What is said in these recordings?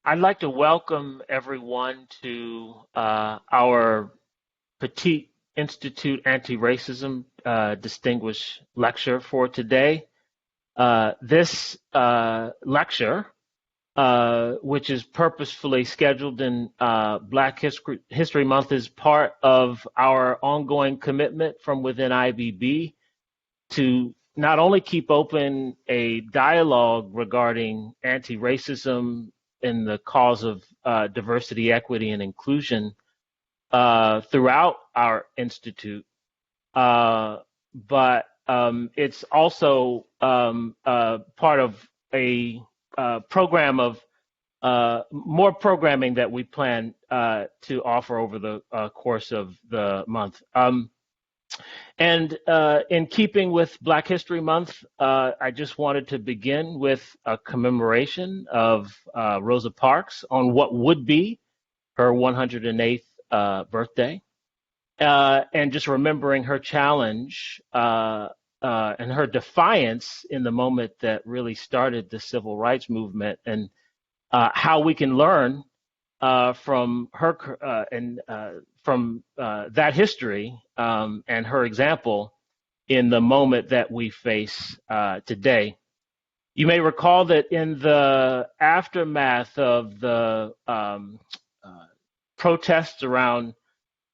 I'd like to welcome everyone to our Petit Institute Antiracism Distinguished Lecture for today. This lecture, which is purposefully scheduled in Black History Month, is part of our ongoing commitment from within IBB to not only keep open a dialogue regarding anti-racism in the cause of diversity, equity, and inclusion throughout our institute, but it's also part of a program of more programming that we plan to offer over the course of the month. And in keeping with Black History Month, I just wanted to begin with a commemoration of Rosa Parks on what would be her 108th birthday, and just remembering her challenge and her defiance in the moment that really started the civil rights movement, and how we can learn from her and from that history and her example in the moment that we face today. You may recall that in the aftermath of the protests around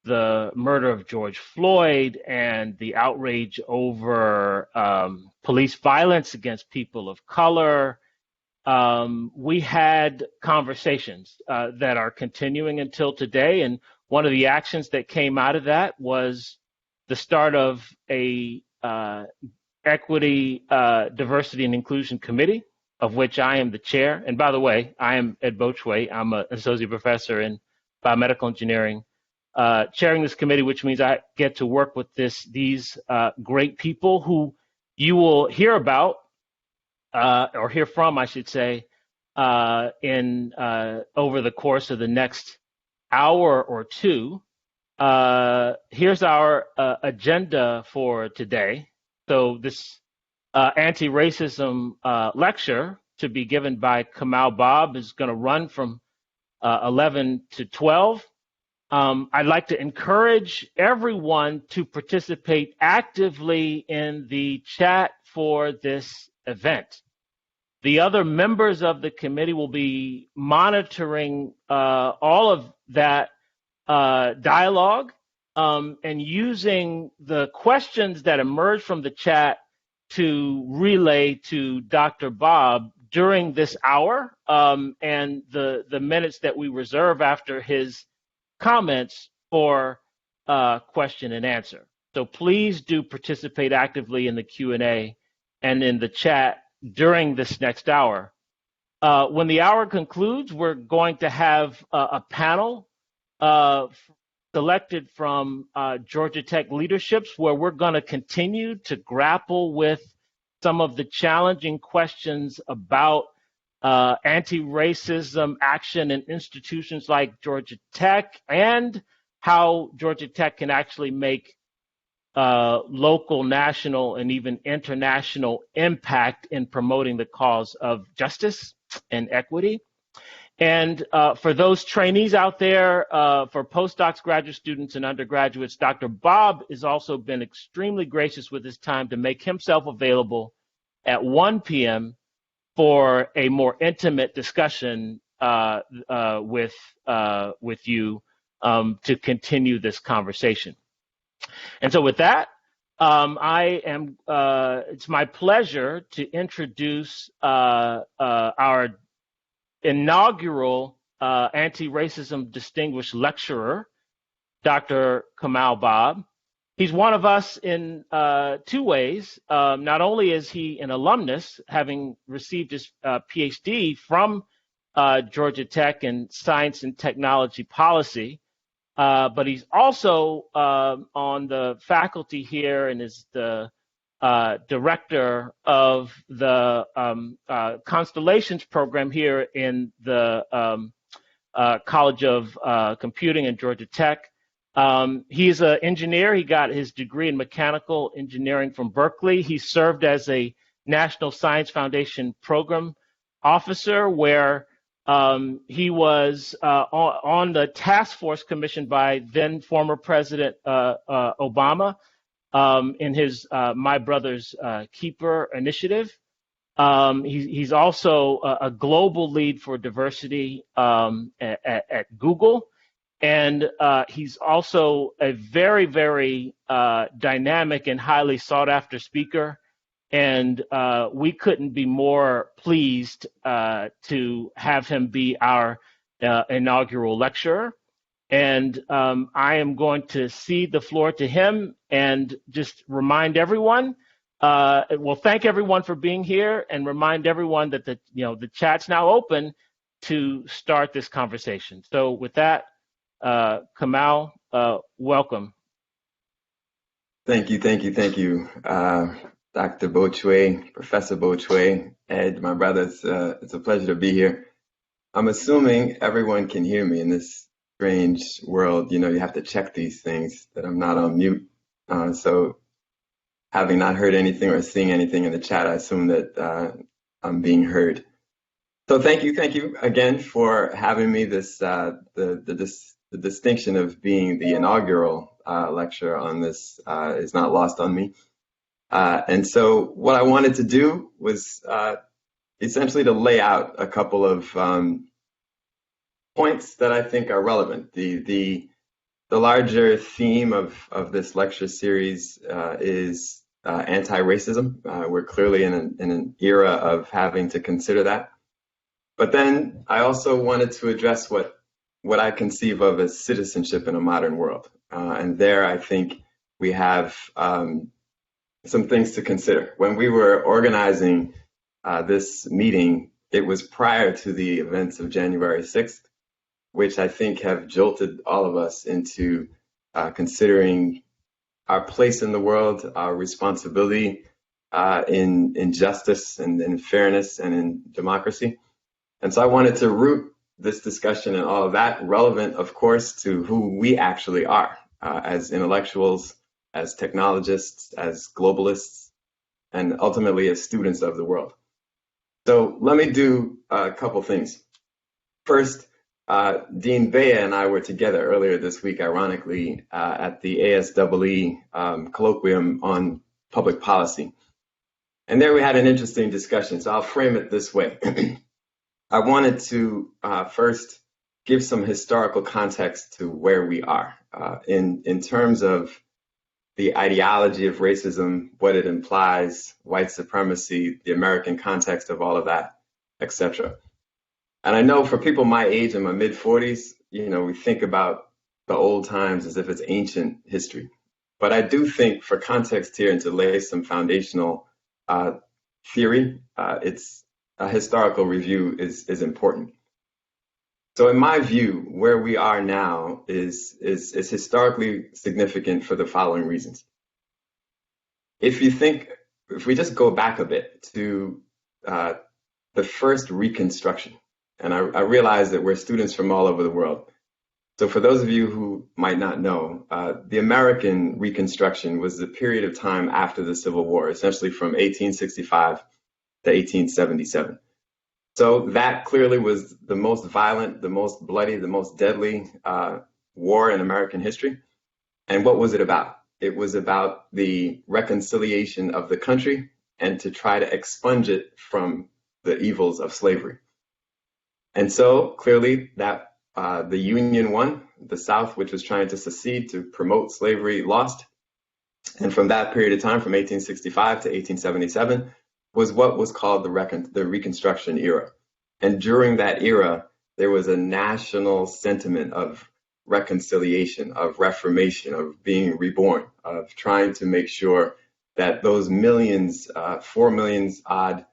the murder of George Floyd and the outrage over police violence against people of color, we had conversations that are continuing until today. And one of the actions that came out of that was the start of a equity, diversity, and inclusion committee, of which I am the chair. And by the way, I am Ed Bochway. I'm an associate professor in biomedical engineering, chairing this committee, which means I get to work with these great people who you will hear about, or hear from, I should say, in over the course of the next hour or two. Here's our agenda for today. So this anti-racism lecture, to be given by Kamau Bobb, is going to run from 11 to 12. I'd like to encourage everyone to participate actively in the chat for this event. The other members of the committee will be monitoring all of that dialogue and using the questions that emerge from the chat to relay to Dr. Bobb during this hour and the minutes that we reserve after his comments for question and answer. So please do participate actively in the Q&A and in the chat during this next hour. When the hour concludes, we're going to have a panel selected from Georgia Tech leaderships, where we're going to continue to grapple with some of the challenging questions about anti-racism action in institutions like Georgia Tech, and how Georgia Tech can actually make local, national, and even international impact in promoting the cause of justice and equity. And for those trainees out there, for postdocs, graduate students, and undergraduates, Dr. Bobb has also been extremely gracious with his time to make himself available at 1 p.m. for a more intimate discussion with you to continue this conversation. And so with that, it's my pleasure to introduce our inaugural anti-racism distinguished lecturer, Dr. Kamau Bobb. He's one of us in two ways. Not only is he an alumnus, having received his PhD from Georgia Tech in Science and Technology Policy, but he's also on the faculty here and is the director of the Constellations program here in the College of Computing in Georgia Tech. He's an engineer. He got his degree in mechanical engineering from Berkeley. He served as a National Science Foundation program officer, where He was on the task force commissioned by then former President Obama in his My Brother's Keeper initiative. He's also a global lead for diversity at Google. And he's also a very, very dynamic and highly sought after speaker. And we couldn't be more pleased to have him be our inaugural lecturer. And I am going to cede the floor to him and just remind everyone, thank everyone for being here and remind everyone that the chat's now open to start this conversation. So with that, Kamau, welcome. Thank you. Dr. Bochwe, Professor Bochwe, Ed, my brother, it's a pleasure to be here. I'm assuming everyone can hear me in this strange world. You have to check these things that I'm not on mute. So having not heard anything or seeing anything in the chat, I assume that I'm being heard. So thank you again for having me. The distinction of being the inaugural lecturer on this is not lost on me. And so what I wanted to do was essentially to lay out a couple of points that I think are relevant. The larger theme of this lecture series is anti-racism. We're clearly in an era of having to consider that. But then I also wanted to address what I conceive of as citizenship in a modern world. And there I think we have some things to consider. When we were organizing this meeting, it was prior to the events of January 6th, which I think have jolted all of us into considering our place in the world, our responsibility in justice and in fairness and in democracy. And so I wanted to root this discussion and all of that relevant, of course, to who we actually are as intellectuals, as technologists, as globalists, and ultimately as students of the world. So let me do a couple things. First, Dean Bea and I were together earlier this week, ironically, at the ASEE colloquium on public policy. And there we had an interesting discussion. So I'll frame it this way. I wanted to first give some historical context to where we are in terms of the ideology of racism, what it implies, white supremacy, the American context of all of that, etc. And I know for people my age, in my mid-40s, we think about the old times as if it's ancient history. But I do think for context here and to lay some foundational theory, it's a historical review is important. So in my view, where we are now is historically significant for the following reasons. If we just go back a bit to the first Reconstruction, and I realize that we're students from all over the world. So for those of you who might not know, the American Reconstruction was the period of time after the Civil War, essentially from 1865 to 1877. So that clearly was the most violent, the most bloody, the most deadly war in American history. And what was it about? It was about the reconciliation of the country and to try to expunge it from the evils of slavery. And so clearly that the Union won, the South, which was trying to secede to promote slavery, lost. And from that period of time, from 1865 to 1877, was what was called the Reconstruction era. And during that era, there was a national sentiment of reconciliation, of reformation, of being reborn, of trying to make sure that those millions, 4 million odd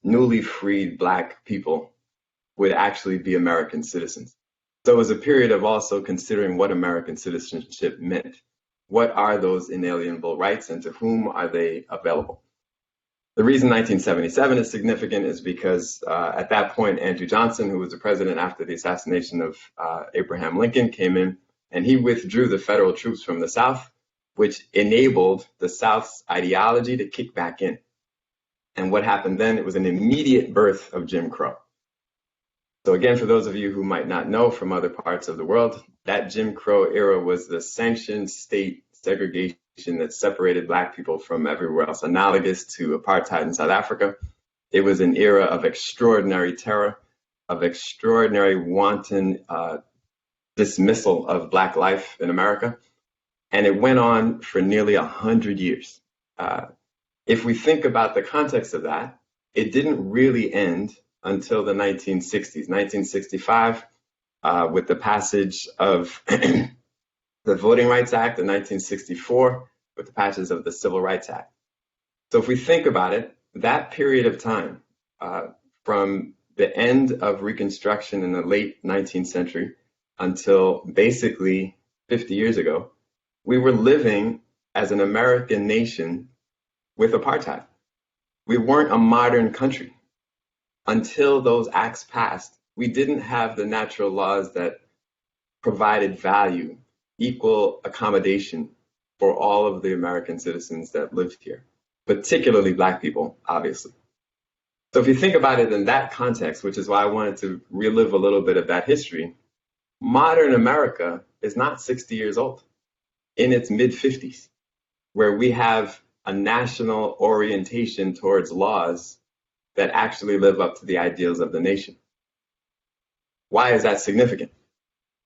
newly freed Black people would actually be American citizens. So it was a period of also considering what American citizenship meant. What are those inalienable rights and to whom are they available? The reason 1977 is significant is because at that point, Andrew Johnson, who was the president after the assassination of Abraham Lincoln, came in and he withdrew the federal troops from the South, which enabled the South's ideology to kick back in. And what happened then, it was an immediate birth of Jim Crow. So again, for those of you who might not know from other parts of the world, that Jim Crow era was the sanctioned state segregation that separated Black people from everywhere else, analogous to apartheid in South Africa. It was an era of extraordinary terror, of extraordinary wanton dismissal of Black life in America. And it went on for nearly 100 years. If we think about the context of that, it didn't really end until the 1960s, 1965, with the passage of the Voting Rights Act, in 1964, with the passage of the Civil Rights Act. So if we think about it, that period of time, from the end of Reconstruction in the late 19th century until basically 50 years ago, we were living as an American nation with apartheid. We weren't a modern country. Until those acts passed, we didn't have the natural laws that provided value, equal accommodation for all of the American citizens that lived here, particularly Black people, obviously. So if you think about it in that context, which is why I wanted to relive a little bit of that history, modern America is not 60 years old, in its mid-50s, where we have a national orientation towards laws that actually live up to the ideals of the nation. Why is that significant?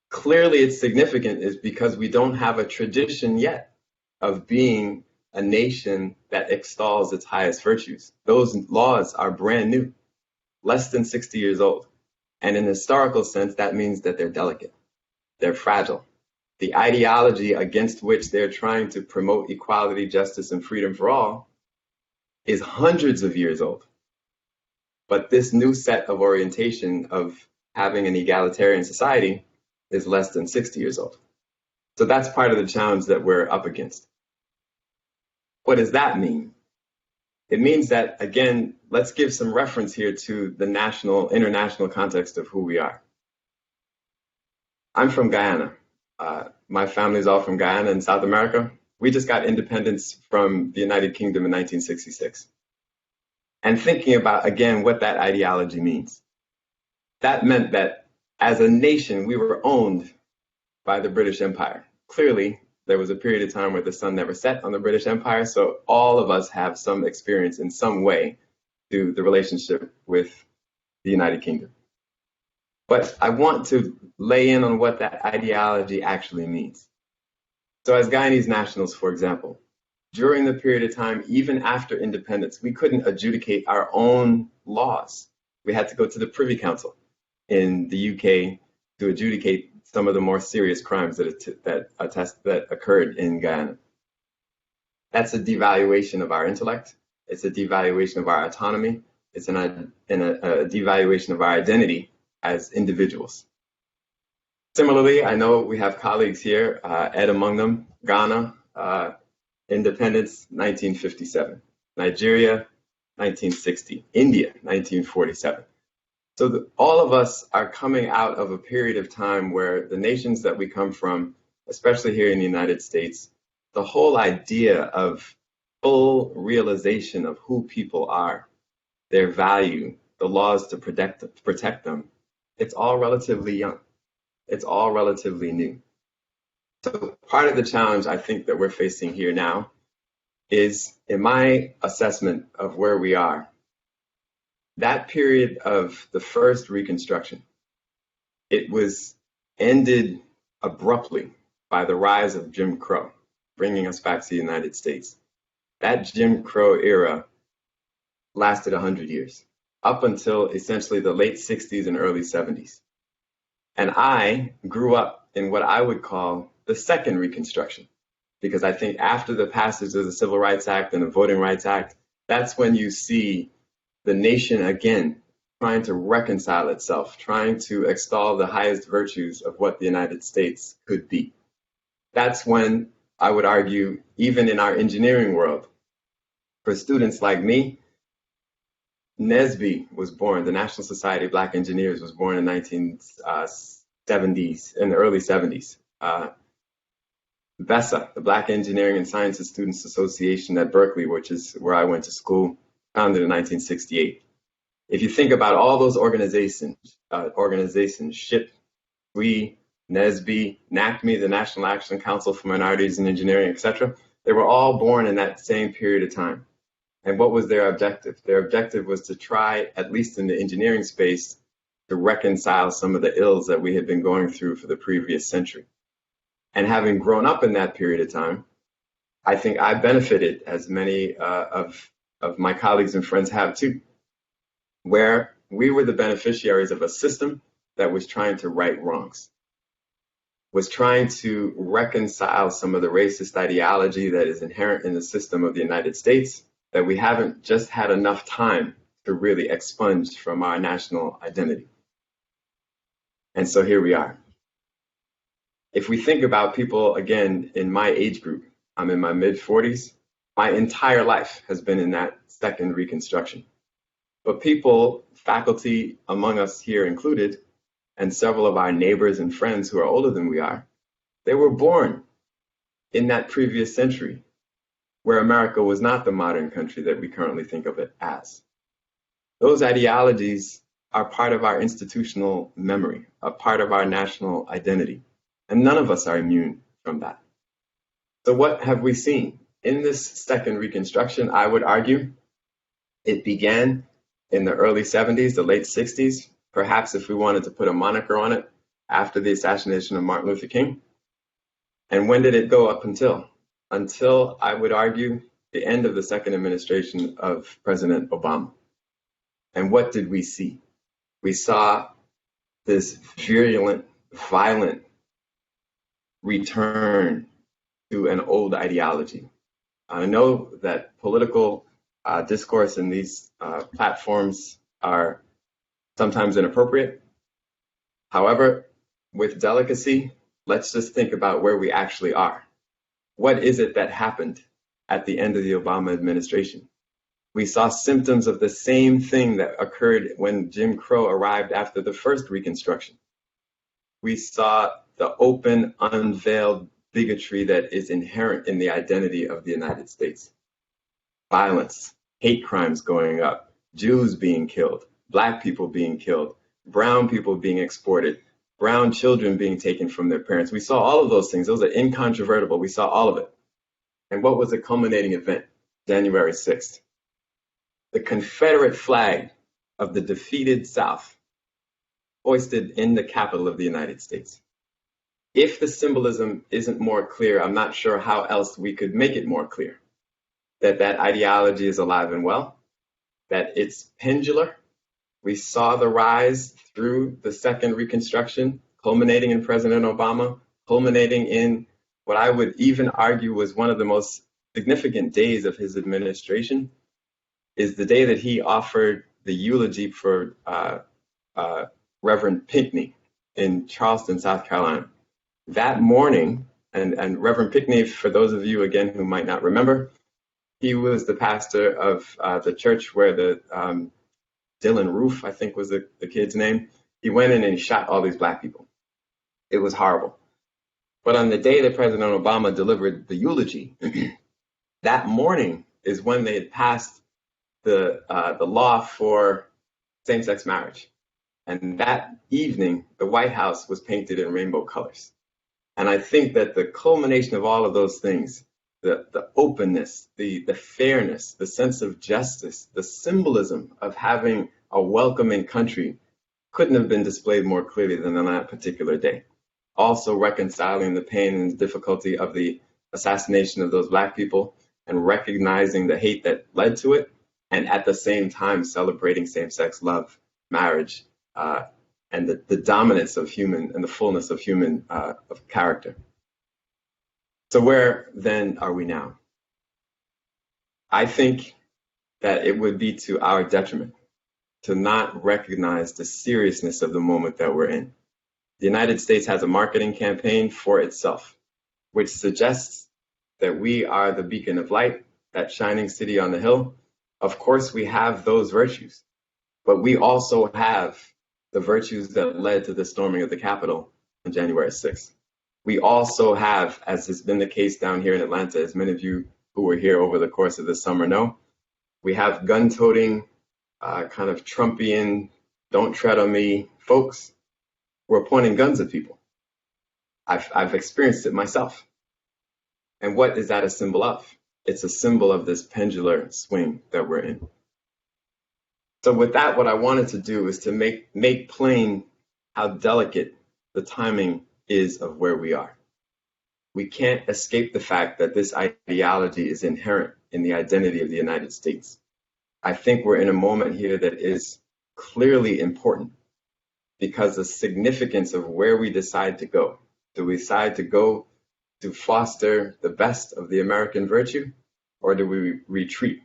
Clearly it's significant is because we don't have a tradition yet of being a nation that extols its highest virtues. Those laws are brand new, less than 60 years old. And in a historical sense, that means that they're delicate, they're fragile. The ideology against which they're trying to promote equality, justice, and freedom for all is hundreds of years old. But this new set of orientation of having an egalitarian society is less than 60 years old. So that's part of the challenge that we're up against. What does that mean? It means that, again, let's give some reference here to the international context of who we are. I'm from Guyana. My family's all from Guyana in South America. We just got independence from the United Kingdom in 1966. And thinking about, again, what that ideology means. That meant that as a nation, we were owned by the British Empire. Clearly, there was a period of time where the sun never set on the British Empire, so all of us have some experience in some way to the relationship with the United Kingdom. But I want to lay in on what that ideology actually means. So as Guyanese nationals, for example, during the period of time, even after independence, we couldn't adjudicate our own laws. We had to go to the Privy Council in the UK to adjudicate some of the more serious crimes that occurred in Guyana. That's a devaluation of our intellect. It's a devaluation of our autonomy. It's a devaluation of our identity as individuals. Similarly, I know we have colleagues here, Ed among them, Ghana, independence, 1957. Nigeria, 1960. India, 1947. So all of us are coming out of a period of time where the nations that we come from, especially here in the United States, the whole idea of full realization of who people are, their value, the laws to protect them, it's all relatively young. It's all relatively new. So part of the challenge I think that we're facing here now is, in my assessment of where we are, that period of the first Reconstruction, it was ended abruptly by the rise of Jim Crow, bringing us back to the United States. That Jim Crow era lasted 100 years, up until essentially the late 60s and early 70s. And I grew up in what I would call the Second Reconstruction, because I think after the passage of the Civil Rights Act and the Voting Rights Act, that's when you see the nation again trying to reconcile itself, trying to extol the highest virtues of what the United States could be. That's when I would argue, even in our engineering world, for students like me, NSBE was born, the National Society of Black Engineers was born in the 1970s, in the early 70s. VESA, the Black Engineering and Sciences Students Association at Berkeley, which is where I went to school, founded in 1968. If you think about all those organizations, SHIP, we, NSBE, NACME, the National Action Council for Minorities in Engineering, etc., they were all born in that same period of time. And what was their objective? Their objective was to try, at least in the engineering space, to reconcile some of the ills that we had been going through for the previous century. And having grown up in that period of time, I think I benefited, as many of my colleagues and friends have too, where we were the beneficiaries of a system that was trying to right wrongs, was trying to reconcile some of the racist ideology that is inherent in the system of the United States that we haven't just had enough time to really expunge from our national identity. And so here we are. If we think about people, again, in my age group, I'm in my mid-40s, my entire life has been in that Second Reconstruction. But people, faculty among us here included, and several of our neighbors and friends who are older than we are, they were born in that previous century where America was not the modern country that we currently think of it as. Those ideologies are part of our institutional memory, a part of our national identity, and none of us are immune from that. So what have we seen? In this Second Reconstruction, I would argue, it began in the early 70s, the late 60s, perhaps if we wanted to put a moniker on it, after the assassination of Martin Luther King. And when did it go up until? Until, I would argue, the end of the second administration of President Obama. And what did we see? We saw this virulent, violent return to an old ideology. I know that political discourse in these platforms are sometimes inappropriate. However, with delicacy, let's just think about where we actually are. What is it that happened at the end of the Obama administration? We saw symptoms of the same thing that occurred when Jim Crow arrived after the first Reconstruction. We saw the open, unveiled bigotry that is inherent in the identity of the United States. Violence, hate crimes going up, Jews being killed, Black people being killed, brown people being exported, brown children being taken from their parents. We saw all of those things. Those are incontrovertible. We saw all of it. And what was the culminating event? January 6th. The Confederate flag of the defeated South hoisted in the capital of the United States. If the symbolism isn't more clear, I'm not sure how else we could make it more clear that that ideology is alive and well, that it's pendular. We saw the rise through the Second Reconstruction, culminating in President Obama, culminating in what I would even argue was one of the most significant days of his administration, is the day that he offered the eulogy for Reverend Pinckney in Charleston, South Carolina. That morning, and Reverend Pinckney, for those of you, again, who might not remember, he was the pastor of the church where the Dylan Roof, I think was the kid's name. He went in and he shot all these Black people. It was horrible. But on the day that President Obama delivered the eulogy, that morning is when they had passed the law for same-sex marriage. And that evening, the White House was painted in rainbow colors. And I think that the culmination of all of those things, the openness, the fairness, the sense of justice, the symbolism of having a welcoming country couldn't have been displayed more clearly than on that particular day. Also reconciling the pain and difficulty of the assassination of those Black people and recognizing the hate that led to it, and at the same time celebrating same-sex love, marriage, and the dominance of human and the fullness of human of character. So where then are we now? I think that it would be to our detriment to not recognize the seriousness of the moment that we're in. The United States has a marketing campaign for itself, which suggests that we are the beacon of light, that shining city on the hill. Of course, we have those virtues, but we also have the virtues that led to the storming of the Capitol on January 6th. We also have, as has been the case down here in Atlanta, as many of you who were here over the course of the summer know, we have gun-toting kind of Trumpian, don't tread on me folks were pointing guns at people. I've experienced it myself. And what is that a symbol of? It's a symbol of this pendular swing that we're in. So with that, what I wanted to do is to make plain how delicate the timing is of where we are. We can't escape the fact that this ideology is inherent in the identity of the United States. I think we're in a moment here that is clearly important because the significance of where we decide to go. Do we decide to go to foster the best of the American virtue, or do we retreat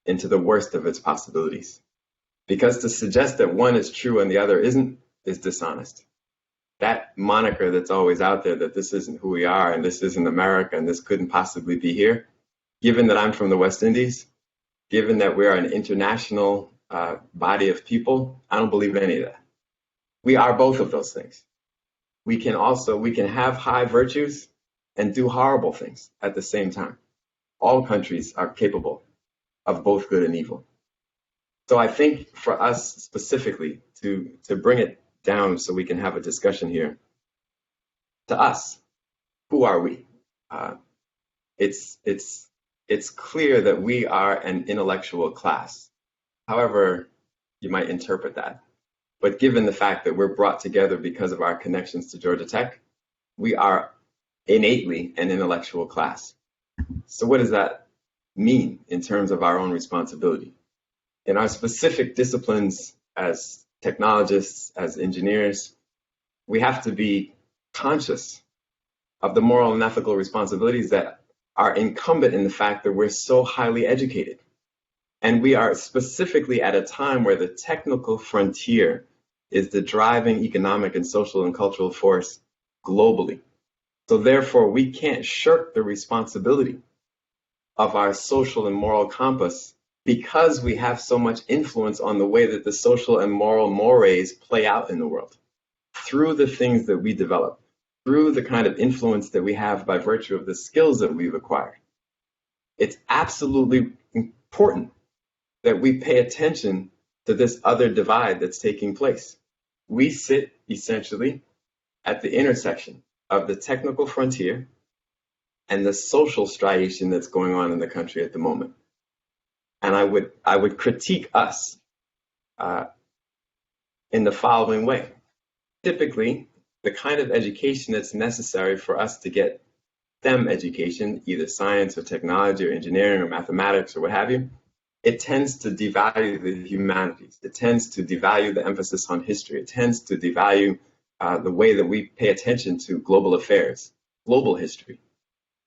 into the worst of its possibilities? Because to suggest that one is true and the other isn't is dishonest. That moniker that's always out there, that this isn't who we are and this isn't America and this couldn't possibly be here, given that I'm from the West Indies, given that we are an international body of people, I don't believe any of that. We are both of those things. We can have high virtues and do horrible things at the same time. All countries are capable of both good and evil. So I think for us specifically, to bring it down so we can have a discussion here, to us, who are we? It's clear that we are an intellectual class, however you might interpret that. But given the fact that we're brought together because of our connections to Georgia Tech, we are innately an intellectual class. So what does that mean in terms of our own responsibility? In our specific disciplines as technologists, as engineers, we have to be conscious of the moral and ethical responsibilities that are incumbent in the fact that we're so highly educated. And we are specifically at a time where the technical frontier is the driving economic and social and cultural force globally. So therefore, we can't shirk the responsibility of our social and moral compass because we have so much influence on the way that the social and moral mores play out in the world through the things that we develop, through the kind of influence that we have by virtue of the skills that we've acquired. It's absolutely important that we pay attention to this other divide that's taking place. We sit essentially at the intersection of the technical frontier and the social striation that's going on in the country at the moment. And I would critique us in the following way. Typically, the kind of education that's necessary for us to get STEM education, either science or technology or engineering or mathematics or what have you, it tends to devalue the humanities. It tends to devalue the emphasis on history. It tends to devalue the way that we pay attention to global affairs, global history.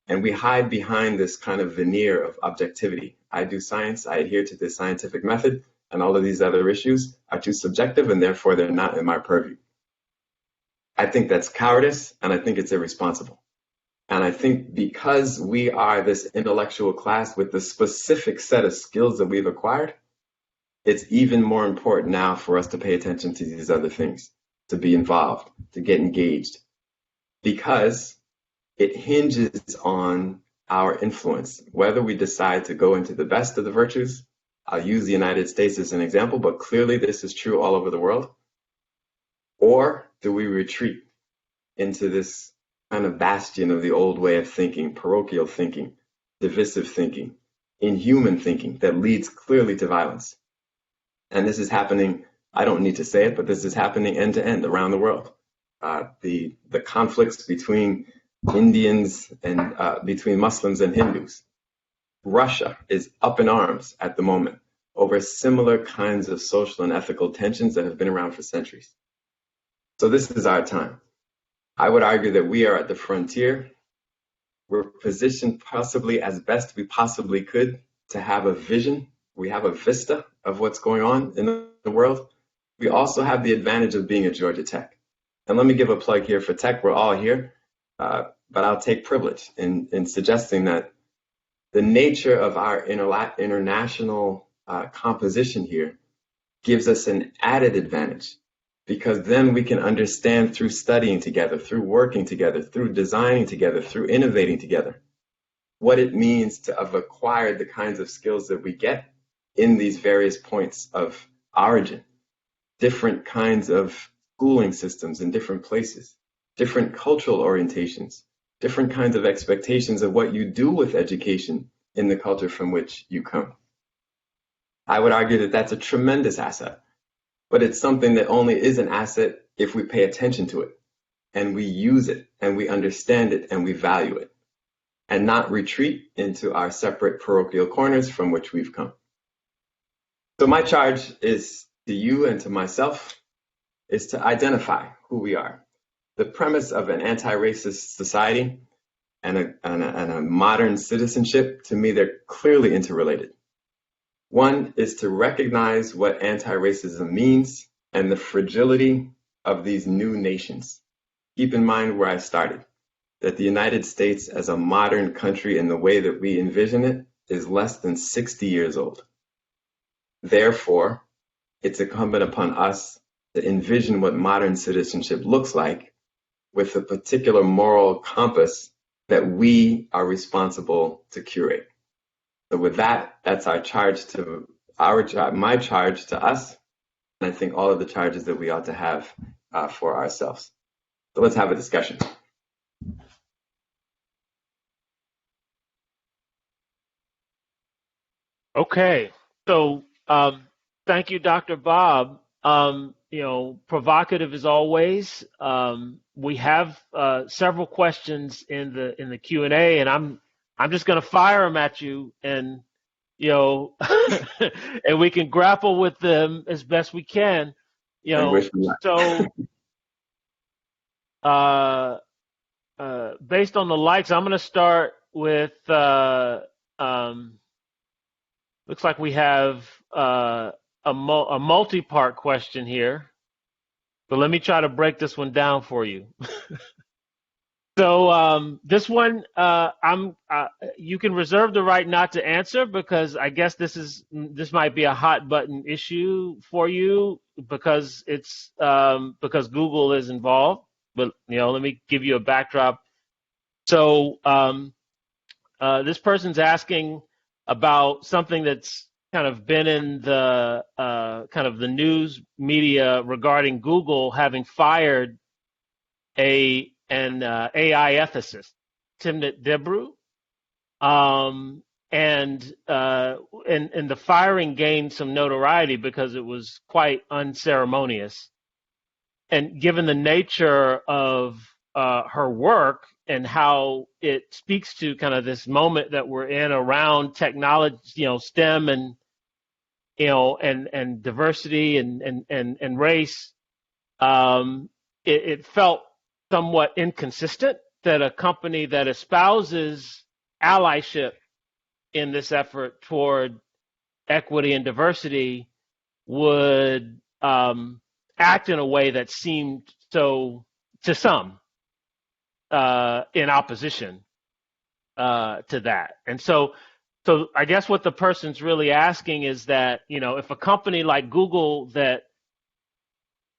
And we hide behind this kind of veneer of objectivity. I do science, I adhere to this scientific method, and all of these other issues are too subjective, and therefore they're not in my purview. I think that's cowardice, and I think it's irresponsible. And I think because we are this intellectual class with the specific set of skills that we've acquired, it's even more important now for us to pay attention to these other things, to be involved, to get engaged, because it hinges on our influence. Whether we decide to go into the best of the virtues, I'll use the United States as an example, but clearly this is true all over the world, or do we retreat into this kind of bastion of the old way of thinking, parochial thinking, divisive thinking, inhuman thinking that leads clearly to violence. And this is happening, I don't need to say it, but this is happening end to end around the world. The conflicts between Indians and between Muslims and Hindus. Russia is up in arms at the moment over similar kinds of social and ethical tensions that have been around for centuries. So this is our time. I would argue that we are at the frontier. We're positioned possibly as best we possibly could to have a vision. We have a vista of what's going on in the world. We also have the advantage of being at Georgia Tech. And let me give a plug here for Tech. We're all here, but I'll take privilege in suggesting that the nature of our international composition here gives us an added advantage, because then we can understand through studying together, through working together, through designing together, through innovating together, what it means to have acquired the kinds of skills that we get in these various points of origin, different kinds of schooling systems in different places, different cultural orientations, different kinds of expectations of what you do with education in the culture from which you come. I would argue that that's a tremendous asset, but it's something that only is an asset if we pay attention to it and we use it and we understand it and we value it, and not retreat into our separate parochial corners from which we've come. So my charge is to you and to myself is to identify who we are. The premise of an anti-racist society and a modern citizenship, to me, they're clearly interrelated. One is to recognize what anti-racism means and the fragility of these new nations. Keep in mind where I started, that the United States as a modern country in the way that we envision it is less than 60 years old. Therefore, it's incumbent upon us to envision what modern citizenship looks like with a particular moral compass that we are responsible to curate. So with that, that's our charge to my charge to us, and I think all of the charges that we ought to have for ourselves. So let's have a discussion. Okay, so thank you, Dr. Bobb. Provocative as always. We have several questions in the Q&A, and I'm just going to fire them at you, and and we can grapple with them as best we can. So based on the likes, I'm going to start with. Looks like we have a multi-part question here, but let me try to break this one down for you. So this one, you can reserve the right not to answer, because I guess this might be a hot button issue for you because it's because Google is involved. But let me give you a backdrop. So this person's asking about something that's kind of been in the kind of the news media regarding Google having fired an AI ethicist, Timnit Gebru, and the firing gained some notoriety because it was quite unceremonious. And given the nature of her work and how it speaks to kind of this moment that we're in around technology, STEM and and diversity and race, it felt somewhat inconsistent that a company that espouses allyship in this effort toward equity and diversity would act in a way that seemed so, to some, in opposition to that. And so I guess what the person's really asking is that, if a company like Google that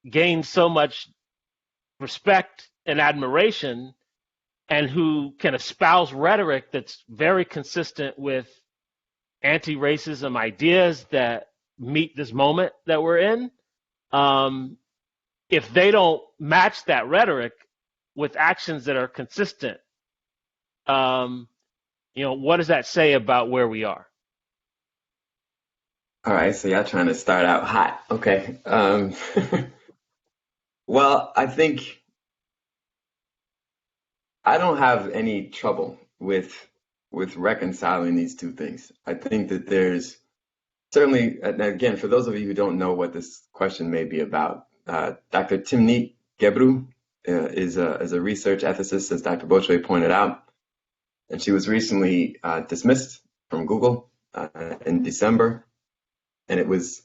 gains so much respect and admiration and who can espouse rhetoric that's very consistent with anti-racism ideas that meet this moment that we're in, if they don't match that rhetoric with actions that are consistent, what does that say about where we are? All right, so y'all trying to start out hot. Okay. Well, I think I don't have any trouble with reconciling these two things. I think that there's certainly, and again, for those of you who don't know what this question may be about, Dr. Timnit Gebru is a research ethicist, as Dr. Bochwe pointed out, and she was recently dismissed from Google in December, and it was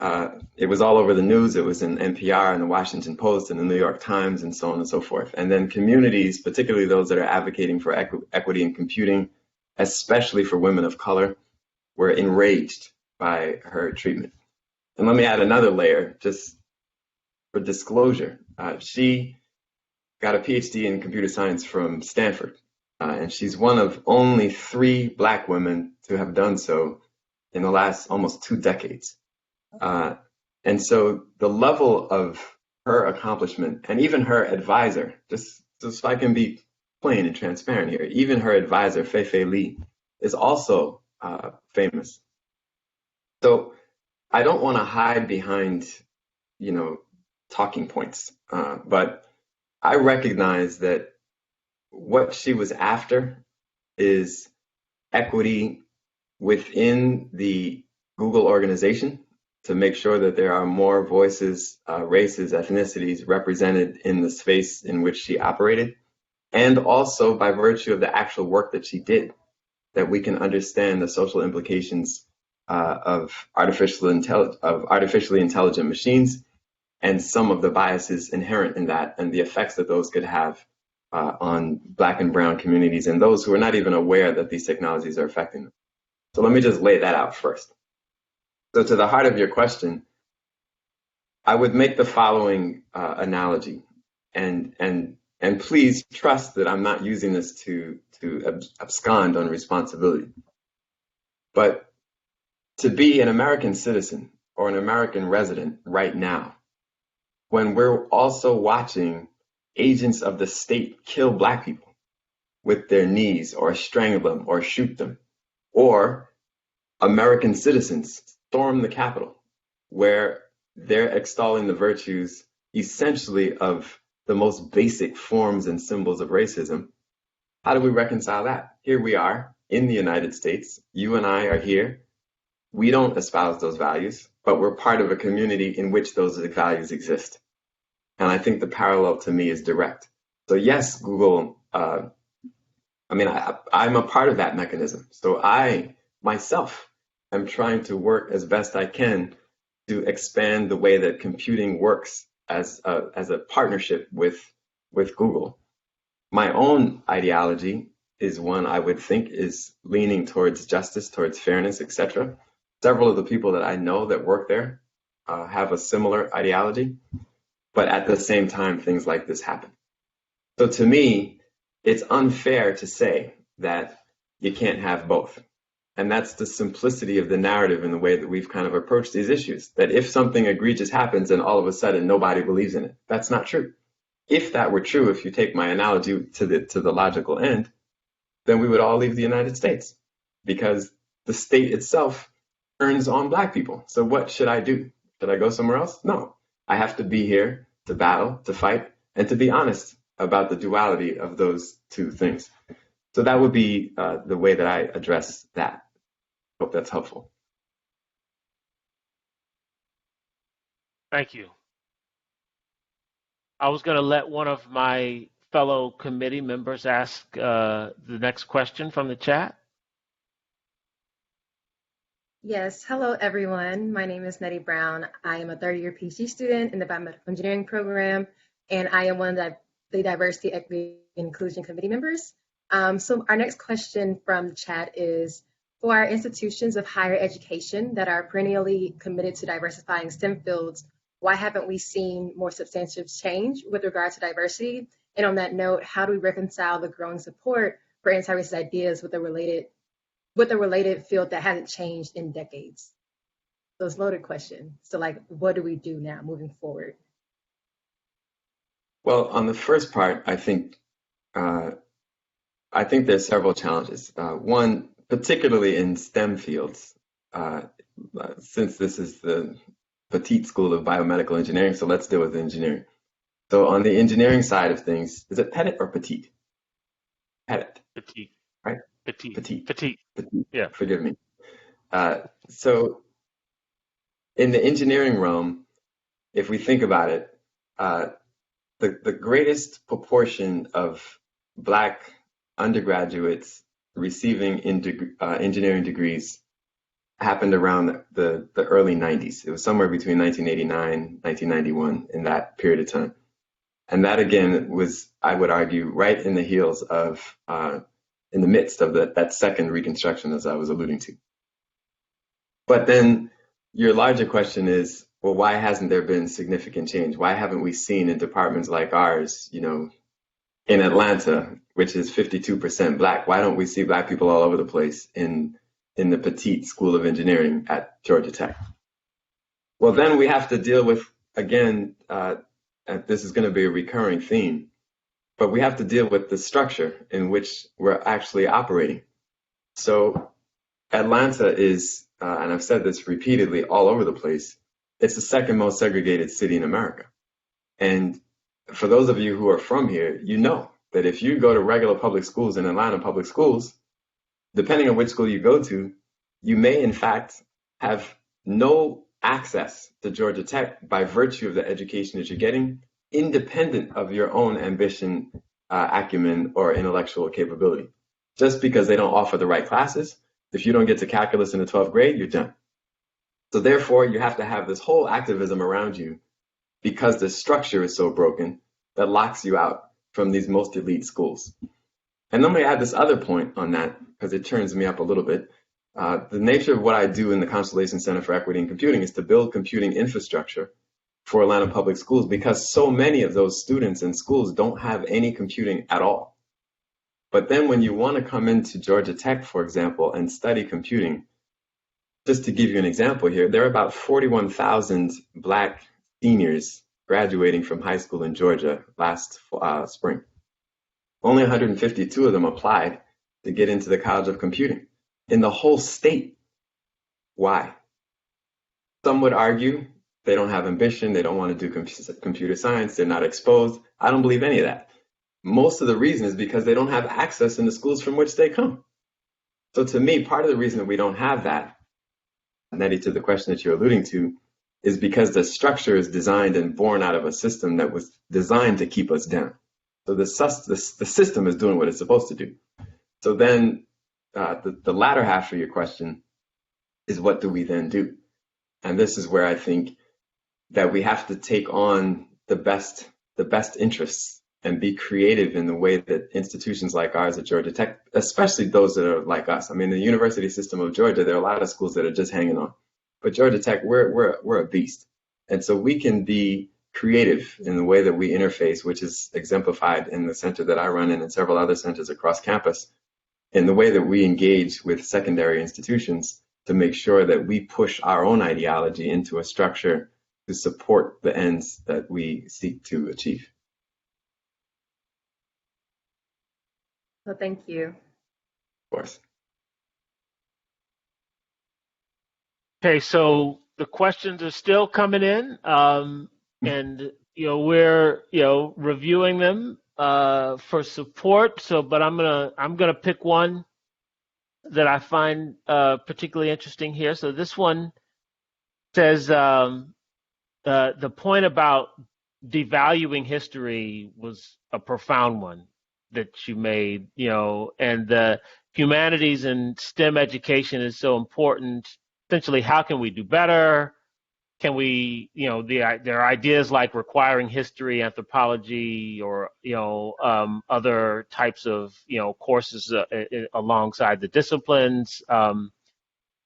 all over the news. It was in NPR and the Washington Post and the New York Times and so on and so forth. And then communities, particularly those that are advocating for equity in computing, especially for women of color, were enraged by her treatment. And let me add another layer, just for disclosure. She got a PhD in computer science from Stanford, and she's one of only 3 Black women to have done so in the last almost 2 decades. And so the level of her accomplishment and even her advisor, just so I can be plain and transparent here, even her advisor, Fei Li, is also famous. So I don't want to hide behind, talking points, but I recognize that what she was after is equity within the Google organization to make sure that there are more voices, races, ethnicities represented in the space in which she operated, and also by virtue of the actual work that she did, that we can understand the social implications of artificially intelligent machines and some of the biases inherent in that and the effects that those could have on Black and Brown communities and those who are not even aware that these technologies are affecting them. So let me just lay that out first. So to the heart of your question, I would make the following analogy, and please trust that I'm not using this to abscond on responsibility. But to be an American citizen or an American resident right now, when we're also watching agents of the state kill Black people with their knees or strangle them or shoot them, or American citizens storm the Capitol, where they're extolling the virtues essentially of the most basic forms and symbols of racism. How do we reconcile that? Here we are in the United States. You and I are here. We don't espouse those values, but we're part of a community in which those values exist. And I think the parallel to me is direct. So yes, Google, I'm a part of that mechanism. So I myself am trying to work as best I can to expand the way that computing works as a partnership with Google. My own ideology is one I would think is leaning towards justice, towards fairness, etc. Several of the people that I know that work there have a similar ideology, but at the same time, things like this happen. So to me, it's unfair to say that you can't have both. And that's the simplicity of the narrative in the way that we've kind of approached these issues, that if something egregious happens and all of a sudden nobody believes in it, that's not true. If that were true, if you take my analogy to the logical end, then we would all leave the United States because the state itself turns on Black people. So what should I do? Should I go somewhere else? No. I have to be here to battle, to fight, and to be honest about the duality of those two things. So that would be the way that I address that. Hope that's helpful. Thank you. I was going to let one of my fellow committee members ask the next question from the chat. Yes, hello everyone. My name is Nettie Brown. I am a third-year PhD student in the biomedical engineering program, and I am one of the Diversity, Equity, and Inclusion Committee members. So our next question from the chat is, for our institutions of higher education that are perennially committed to diversifying STEM fields, why haven't we seen more substantial change with regard to diversity? And on that note, how do we reconcile the growing support for anti-racist ideas with a related field that hasn't changed in decades? So it's a loaded question. So what do we do now moving forward? Well, on the first part, I think there's several challenges. One, particularly in STEM fields, since this is the Petit School of Biomedical Engineering, so let's deal with engineering. So on the engineering side of things, is it Petit or Petit? Petit. Petit. Right? Petit. Petit. Petit. Petit. Yeah. Forgive me. So in the engineering realm, if we think about it, the greatest proportion of Black undergraduates receiving engineering degrees happened around the early 90s. It was somewhere between 1989, 1991, in that period of time. And that, again, was, I would argue, right in the heels of, in the midst of that second Reconstruction, as I was alluding to. But then your larger question is, well, why hasn't there been significant change? Why haven't we seen in departments like ours, in Atlanta, which is 52% Black, why don't we see Black people all over the place in in the Petit School of Engineering at Georgia Tech. Well, then we have to deal with, again, this is going to be a recurring theme, but we have to deal with the structure in which we're actually operating. So Atlanta is, and I've said this repeatedly all over the place, it's the second most segregated city in America. And for those of you who are from here, you know that if you go to regular public schools in Atlanta public schools, depending on which school you go to, you may in fact have no access to Georgia Tech by virtue of the education that you're getting, independent of your own ambition, acumen, or intellectual capability. Just because they don't offer the right classes, if you don't get to calculus in the 12th grade, you're done. So therefore, you have to have this whole activism around you because the structure is so broken that locks you out from these most elite schools. And let me add this other point on that, because it turns me up a little bit. The nature of what I do in the Constellation Center for Equity in Computing is to build computing infrastructure for Atlanta public schools, because so many of those students and schools don't have any computing at all. But then when you want to come into Georgia Tech, for example, and study computing, just to give you an example here, there are about 41,000 Black seniors graduating from high school in Georgia last spring. Only 152 of them applied to get into the College of Computing in the whole state. Why? Some would argue they don't have ambition, they don't want to do computer science, they're not exposed. I don't believe any of that. Most of the reason is because they don't have access in the schools from which they come. So to me, part of the reason that we don't have that, Nettie, to the question that you're alluding to, is because the structure is designed and born out of a system that was designed to keep us down. So the system is doing what it's supposed to do. So then the latter half of your question is, what do we then do? And this is where I think that we have to take on the best interests and be creative in the way that institutions like ours at Georgia Tech, especially those that are like us. I mean, the university system of Georgia, there are a lot of schools that are just hanging on. But Georgia Tech, we're a beast. And so we can be creative in the way that we interface, which is exemplified in the center that I run in several other centers across campus, in the way that we engage with secondary institutions to make sure that we push our own ideology into a structure to support the ends that we seek to achieve. Well, thank you. Of course. Okay, so the questions are still coming in, and we're reviewing them for support. So, but I'm gonna pick one that I find particularly interesting here. So this one says the point about devaluing history was a profound one that you made, and the humanities and STEM education is so important. Essentially, how can we do better? Can we, there are ideas like requiring history, anthropology, or other types of courses alongside the disciplines. And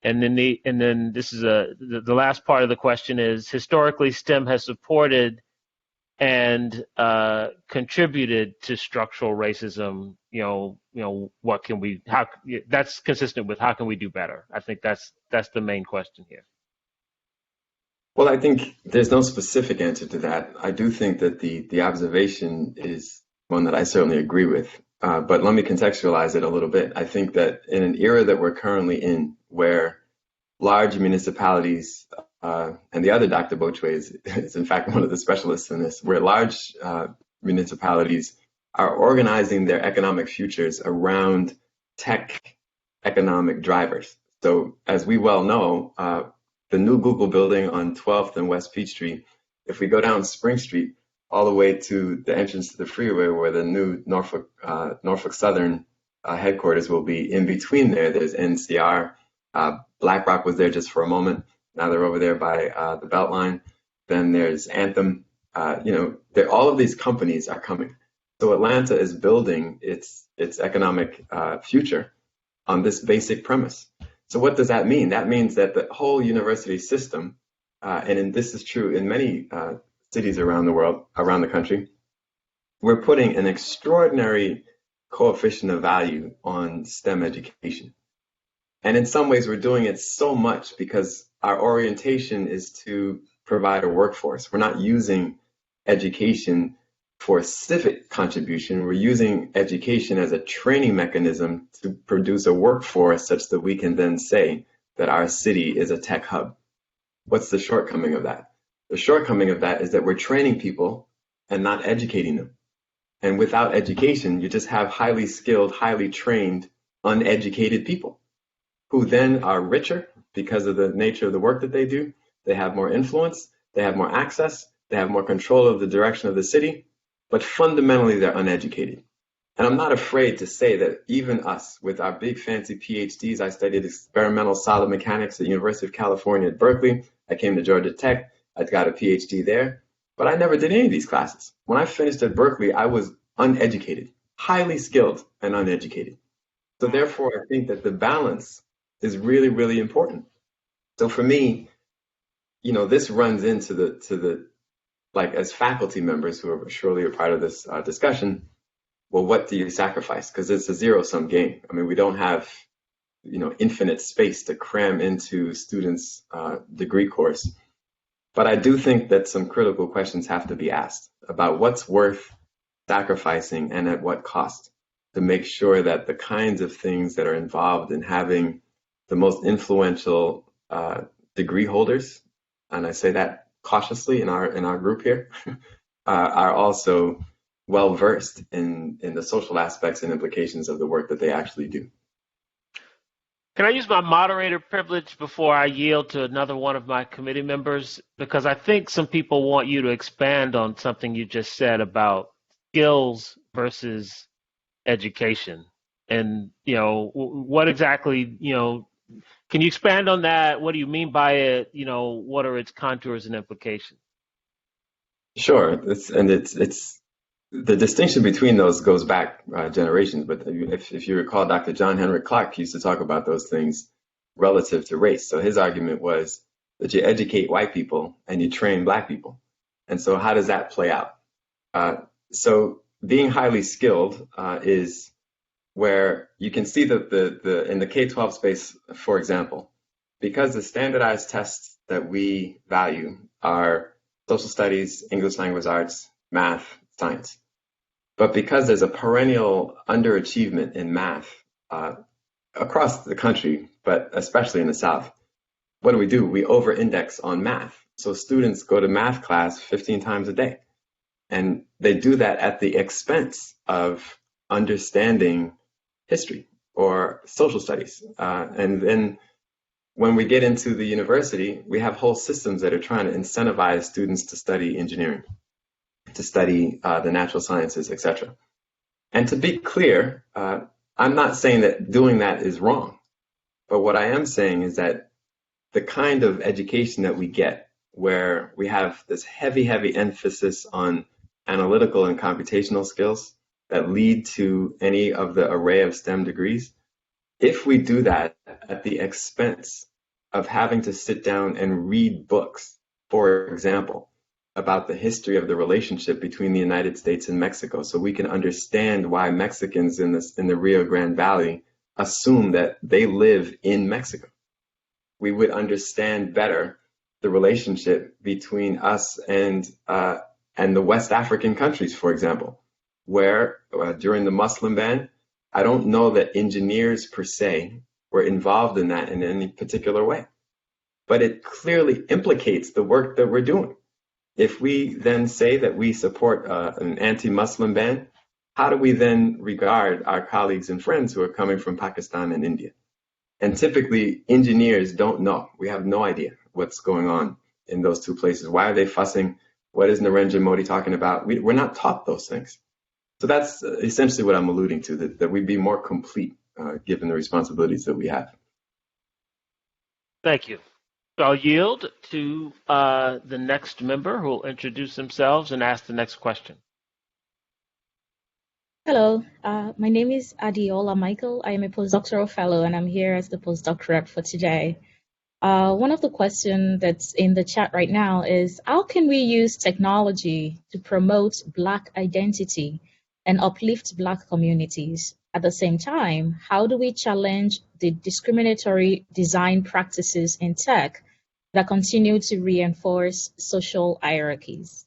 then this is the last part of the question is, historically STEM has supported and contributed to structural racism. What can we? How that's consistent with how can we do better? I think that's the main question here. Well, I think there's no specific answer to that. I do think that the observation is one that I certainly agree with. But let me contextualize it a little bit. I think that in an era that we're currently in, where large municipalities, and the other Dr. Bochwe is in fact one of the specialists in this, where large municipalities are organizing their economic futures around tech economic drivers. So as we well know, the new Google building on 12th and West Peachtree, if we go down Spring Street all the way to the entrance to the freeway where the new Norfolk Southern headquarters will be, in between there's NCR. BlackRock was there just for a moment. Now they're over there by the Beltline. Then there's Anthem. All of these companies are coming. So Atlanta is building its economic future on this basic premise. So what does that mean? That means that the whole university system, this is true in many cities around the world, around the country, we're putting an extraordinary coefficient of value on STEM education. And in some ways, we're doing it so much because our orientation is to provide a workforce. We're not using education for civic contribution. We're using education as a training mechanism to produce a workforce such that we can then say that our city is a tech hub. What's the shortcoming of that? The shortcoming of that is that we're training people and not educating them. And without education, you just have highly skilled, highly trained, uneducated people who then are richer because of the nature of the work that they do. They have more influence, they have more access, they have more control of the direction of the city, but fundamentally they're uneducated. And I'm not afraid to say that even us, with our big fancy PhDs, I studied experimental solid mechanics at the University of California at Berkeley. I came to Georgia Tech. I got a PhD there, but I never did any of these classes. When I finished at Berkeley, I was uneducated, highly skilled and uneducated. So therefore, I think that the balance is really, really important. So for me, this runs into the like, as faculty members who are surely a part of this discussion, well, what do you sacrifice? Because it's a zero-sum game. I mean, we don't have, infinite space to cram into students' degree course. But I do think that some critical questions have to be asked about what's worth sacrificing and at what cost, to make sure that the kinds of things that are involved in having the most influential degree holders, and I say that cautiously in our group here, are also well versed in the social aspects and implications of the work that they actually do. Can I use my moderator privilege before I yield to another one of my committee members? Because I think some people want you to expand on something you just said about skills versus education. And, what exactly, can you expand on that? What do you mean by it? What are its contours and implications? Sure. It's the distinction between those goes back generations, but if you recall, Dr. John Henrik Clarke used to talk about those things relative to race. So his argument was that you educate white people and you train black people. And so how does that play out? So being highly skilled is where you can see that the in the K-12 space, for example, because the standardized tests that we value are social studies, English language arts, math, science. But because there's a perennial underachievement in math across the country, but especially in the South, what do? We over-index on math. So students go to math class 15 times a day. And they do that at the expense of understanding history or social studies. And then when we get into the university, we have whole systems that are trying to incentivize students to study engineering, to study the natural sciences, etc. And to be clear, I'm not saying that doing that is wrong. But what I am saying is that the kind of education that we get, where we have this heavy, heavy emphasis on analytical and computational skills that lead to any of the array of STEM degrees, if we do that at the expense of having to sit down and read books, for example, about the history of the relationship between the United States and Mexico, so we can understand why Mexicans in the Rio Grande Valley assume that they live in Mexico, we would understand better the relationship between us and the West African countries, for example, where during the Muslim ban, I don't know that engineers per se were involved in that in any particular way. But it clearly implicates the work that we're doing. If we then say that we support an anti-Muslim ban, how do we then regard our colleagues and friends who are coming from Pakistan and India? And typically, engineers don't know. We have no idea what's going on in those two places. Why are they fussing? What is Narendra Modi talking about? We're not taught those things. So that's essentially what I'm alluding to, that we be more complete given the responsibilities that we have. Thank you. I'll yield to the next member who will introduce themselves and ask the next question. Hello, my name is Adiola Michael. I am a postdoctoral fellow and I'm here as the postdoc rep for today. One of the questions that's in the chat right now is, how can we use technology to promote Black identity and uplift Black communities? At the same time, how do we challenge the discriminatory design practices in tech that continue to reinforce social hierarchies?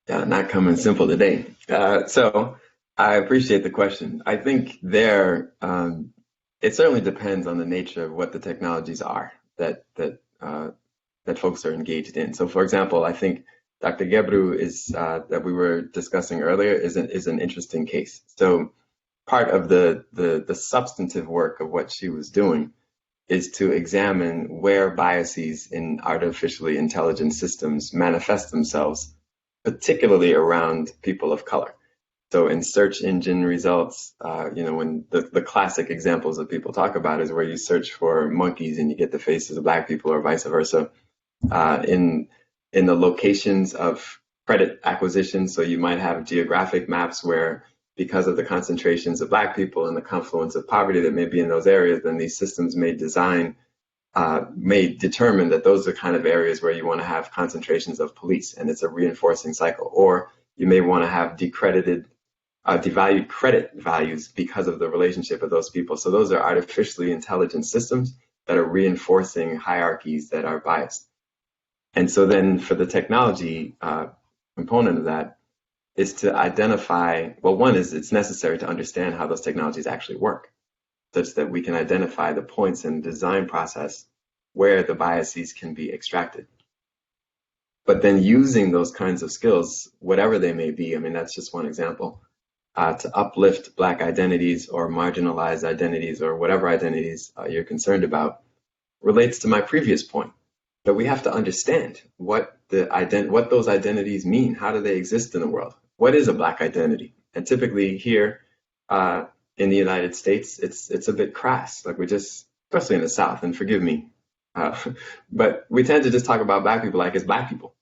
Yeah, not coming simple today. So I appreciate the question. I think it certainly depends on the nature of what the technologies are that folks are engaged in. So, for example, I think Dr. Gebru that we were discussing earlier is an interesting case. So, part of the substantive work of what she was doing is to examine where biases in artificially intelligent systems manifest themselves, particularly around people of color. So in search engine results, when the classic examples that people talk about is where you search for monkeys and you get the faces of black people or vice versa. In the locations of credit acquisition, so you might have geographic maps where because of the concentrations of black people and the confluence of poverty that may be in those areas, then these systems may determine that those are kind of areas where you want to have concentrations of police, and it's a reinforcing cycle. Or you may want to have devalued credit values because of the relationship of those people. So those are artificially intelligent systems that are reinforcing hierarchies that are biased. And so then for the technology component of that is to identify, well, one is it's necessary to understand how those technologies actually work, such that we can identify the points in the design process where the biases can be extracted. But then using those kinds of skills, whatever they may be, I mean, that's just one example, to uplift Black identities or marginalized identities or whatever identities you're concerned about, relates to my previous point, that we have to understand what those identities mean. How do they exist in the world? What is a Black identity? And typically here in the United States, it's a bit crass. Like especially in the South, and forgive me, but we tend to just talk about Black people like it's Black people.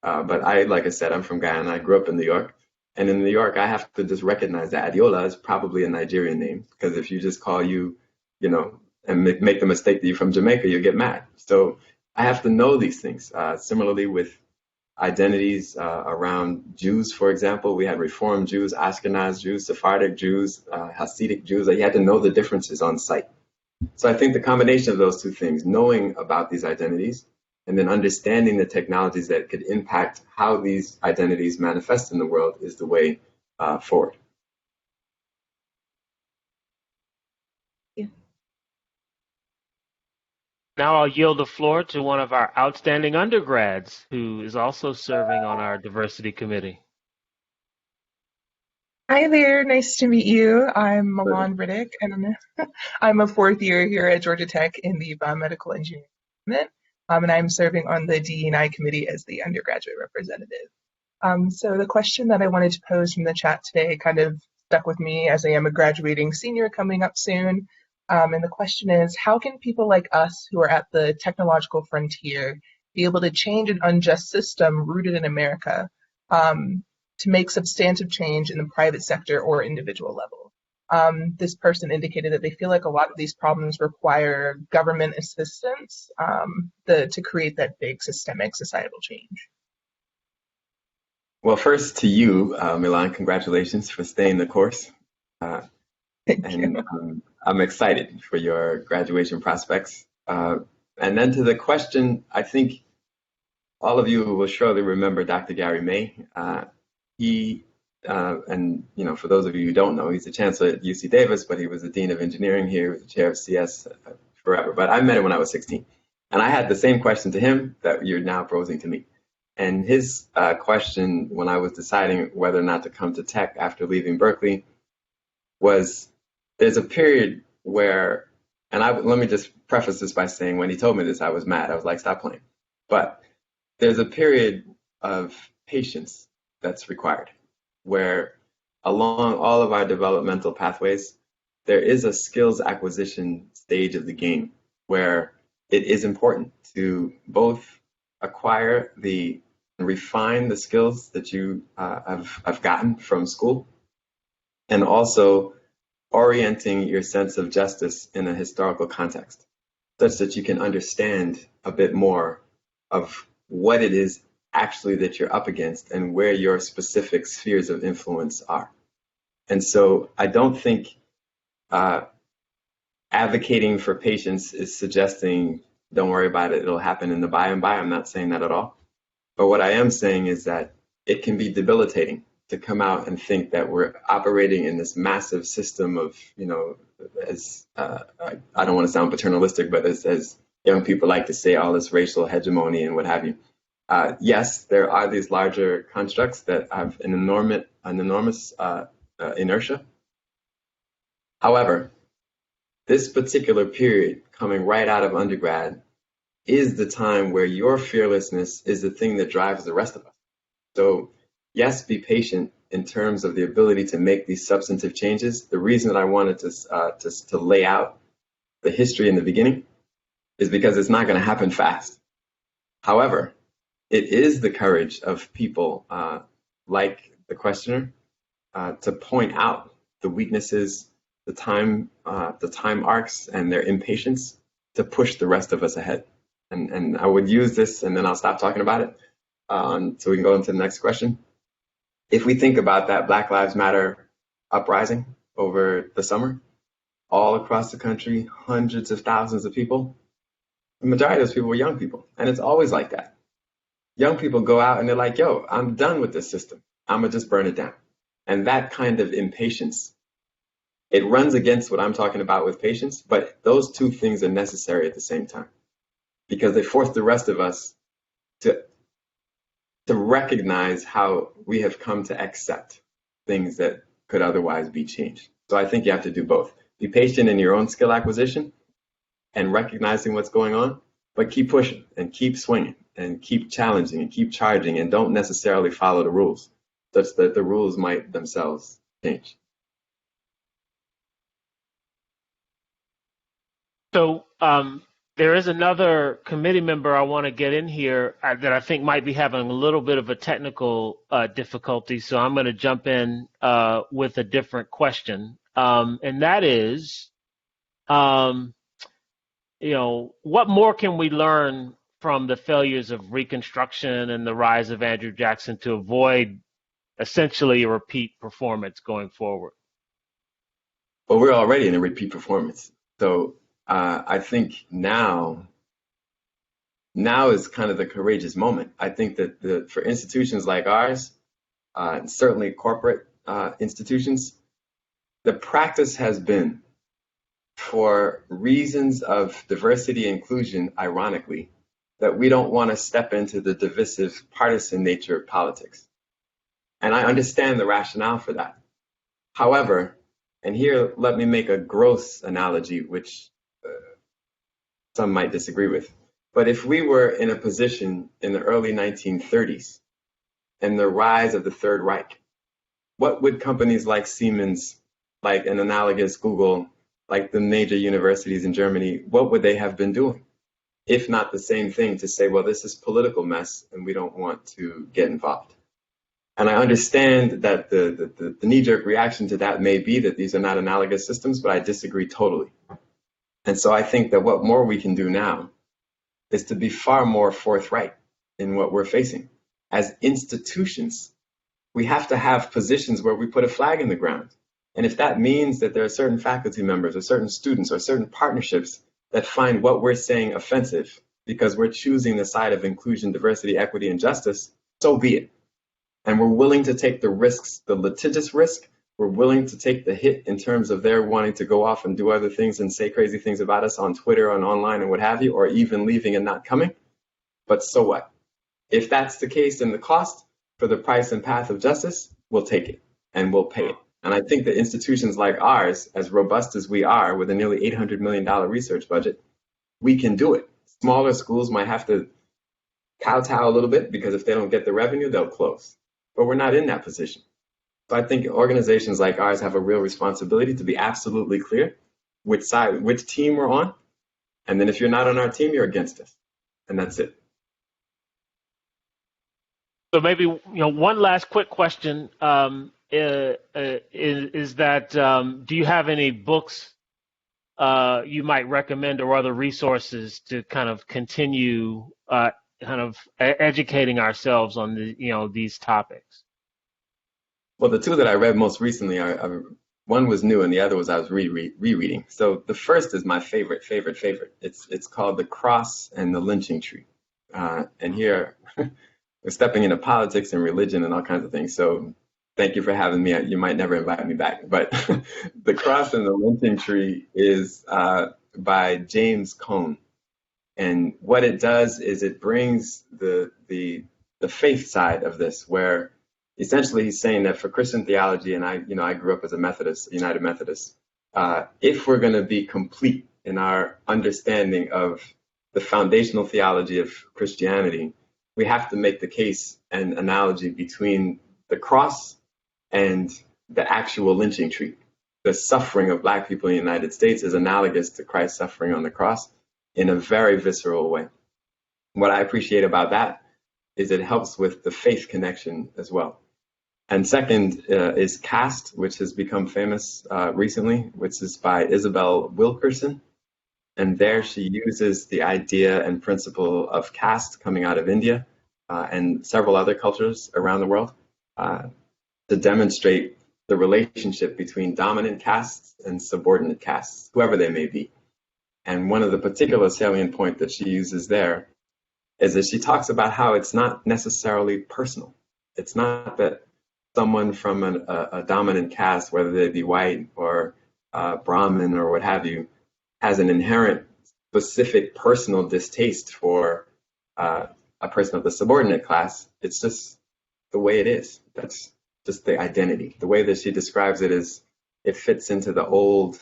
But like I said, I'm from Guyana. I grew up in New York. And in New York, I have to just recognize that Adiola is probably a Nigerian name, because if you just call and make the mistake that you're from Jamaica, you get mad. So I have to know these things. Similarly with identities around Jews, for example, we had Reform Jews, Ashkenaz Jews, Sephardic Jews, Hasidic Jews. You had to know the differences on site. So I think the combination of those two things, knowing about these identities and then understanding the technologies that could impact how these identities manifest in the world, is the way forward. Yeah. Now I'll yield the floor to one of our outstanding undergrads who is also serving on our diversity committee. Hi there, nice to meet you. I'm Milan Riddick, and I'm a fourth year here at Georgia Tech in the biomedical engineering department, and I'm serving on the DE&I committee as the undergraduate representative. So the question that I wanted to pose from the chat today kind of stuck with me, as I am a graduating senior coming up soon. And the question is, how can people like us who are at the technological frontier be able to change an unjust system rooted in America to make substantive change in the private sector or individual level? This person indicated that they feel like a lot of these problems require government assistance to create that big systemic societal change. Well, first to you, Milan, congratulations for staying the course. Thank you. I'm excited for your graduation prospects. And then to the question, I think all of you will surely remember Dr. Gary May. He, and for those of you who don't know, he's the chancellor at UC Davis, but he was the dean of engineering here, the chair of CS forever. But I met him when I was 16. And I had the same question to him that you're now posing to me. And his question when I was deciding whether or not to come to tech after leaving Berkeley was, there's a period where, and let me just preface this by saying, when he told me this, I was mad. I was like, stop playing. But there's a period of patience that's required, where along all of our developmental pathways, there is a skills acquisition stage of the game where it is important to both acquire and refine the skills that you have gotten from school, and also orienting your sense of justice in a historical context, such that you can understand a bit more of what it is actually that you're up against and where your specific spheres of influence are. And so I don't think advocating for patience is suggesting, don't worry about it, it'll happen in the by and by. I'm not saying that at all. But what I am saying is that it can be debilitating to come out and think that we're operating in this massive system of, as I don't want to sound paternalistic, but as young people like to say, all this racial hegemony and what have you. Yes, there are these larger constructs that have an enormous inertia. However, this particular period coming right out of undergrad is the time where your fearlessness is the thing that drives the rest of us. So yes, be patient in terms of the ability to make these substantive changes. The reason that I wanted to lay out the history in the beginning is because it's not going to happen fast. However, it is the courage of people like the questioner to point out the weaknesses, the time arcs, and their impatience to push the rest of us ahead. And I would use this, and then I'll stop talking about it, so we can go into the next question. If we think about that Black Lives Matter uprising over the summer, all across the country, hundreds of thousands of people, the majority of those people were young people, and it's always like that. Young people go out and they're like, yo, I'm done with this system. I'm gonna just burn it down. And that kind of impatience, it runs against what I'm talking about with patience, but those two things are necessary at the same time, because they force the rest of us to recognize how we have come to accept things that could otherwise be changed. So I think you have to do both. Be patient in your own skill acquisition and recognizing what's going on, but keep pushing and keep swinging and keep challenging and keep charging, and don't necessarily follow the rules, such that the rules might themselves change. So there is another committee member I want to get in here that I think might be having a little bit of a technical difficulty. So I'm going to jump in with a different question. And that is, what more can we learn from the failures of Reconstruction and the rise of Andrew Jackson to avoid essentially a repeat performance going forward? Well, we're already in a repeat performance. So I think now is kind of the courageous moment. I think that for institutions like ours, and certainly corporate institutions, the practice has been, for reasons of diversity and inclusion, ironically, that we don't want to step into the divisive partisan nature of politics. And I understand the rationale for that. However, and here let me make a gross analogy, which some might disagree with. But if we were in a position in the early 1930s and the rise of the Third Reich, what would companies like Siemens, like an analogous Google, like the major universities in Germany, what would they have been doing? If not the same thing, to say, well, this is political mess and we don't want to get involved. And I understand that the knee-jerk reaction to that may be that these are not analogous systems, but I disagree totally. And so I think that what more we can do now is to be far more forthright in what we're facing. As institutions, we have to have positions where we put a flag in the ground. And if that means that there are certain faculty members or certain students or certain partnerships that find what we're saying offensive because we're choosing the side of inclusion, diversity, equity, and justice, so be it. And we're willing to take the risks, the litigious risk. We're willing to take the hit in terms of their wanting to go off and do other things and say crazy things about us on Twitter and online and what have you, or even leaving and not coming. But so what? If that's the case, then the cost for the price and path of justice, we'll take it and we'll pay it. And I think that institutions like ours, as robust as we are with a nearly $800 million research budget, we can do it. Smaller schools might have to kowtow a little bit because if they don't get the revenue, they'll close. But we're not in that position. So I think organizations like ours have a real responsibility to be absolutely clear which side, which team we're on. And then if you're not on our team, you're against us. And that's it. So maybe, one last quick question is that do you have any books you might recommend or other resources to kind of continue educating ourselves on these topics? Well, the two that I read most recently are one was new and the other was I was rereading. So the first is my favorite. It's called The Cross and the Lynching Tree. And here we're stepping into politics and religion and all kinds of things. So thank you for having me. You might never invite me back. But The Cross and the Lynching Tree is by James Cone. And what it does is it brings the faith side of this, where essentially he's saying that for Christian theology, and I grew up as a Methodist, United Methodist, if we're going to be complete in our understanding of the foundational theology of Christianity, we have to make the case and analogy between the cross and the actual lynching tree. The suffering of Black people in the United States is analogous to Christ's suffering on the cross in a very visceral way. What I appreciate about that is it helps with the faith connection as well. And second is Caste, which has become famous recently, which is by Isabel Wilkerson. And there she uses the idea and principle of caste coming out of India and several other cultures around the world to demonstrate the relationship between dominant castes and subordinate castes, whoever they may be. And one of the particular salient point that she uses there is that she talks about how it's not necessarily personal. It's not that someone from a dominant caste, whether they be white or Brahmin or what have you, has an inherent specific personal distaste for a person of the subordinate class. It's just the way it is. That's just the identity. The way that she describes it is it fits into the old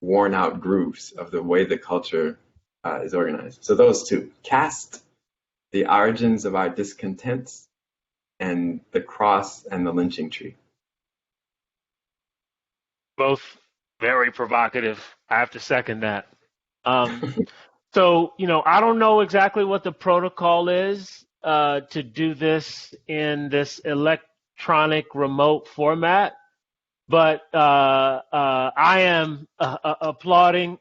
worn out grooves of the way the culture is organized. So those two, caste, the origins of our discontents, and the cross and the lynching tree. Both very provocative. I have to second that. So, I don't know exactly what the protocol is to do this in this electronic remote format, but I am applauding,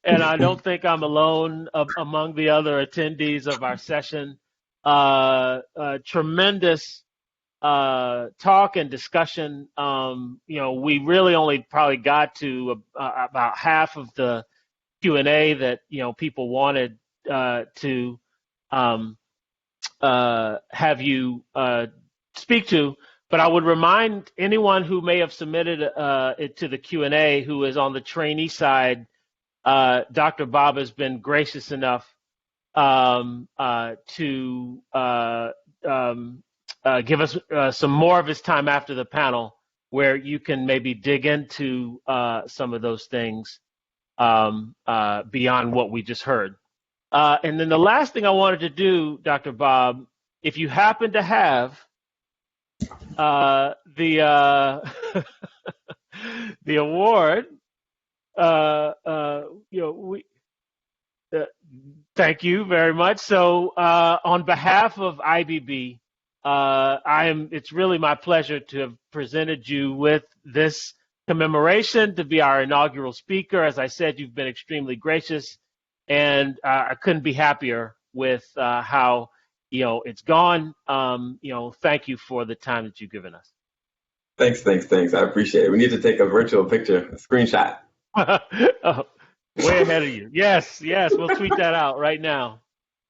and I don't think I'm alone among the other attendees of our session. Tremendous talk and discussion. We really only probably got to about half of the Q&A that people wanted to have you speak to. But I would remind anyone who may have submitted it to the Q&A who is on the trainee side, Dr. Bobb has been gracious enough to give us some more of his time after the panel where you can maybe dig into some of those things beyond what we just heard. And then the last thing I wanted to do, Dr. Bobb, if you happen to have the the award, thank you very much. So on behalf of IBB, it's really my pleasure to have presented you with this commemoration, to be our inaugural speaker. As I said, you've been extremely gracious, and I couldn't be happier with how it's gone. Thank you for the time that you've given us. Thanks. I appreciate it. We need to take a virtual picture, a screenshot. Oh, way ahead of you. Yes, we'll tweet that out right now.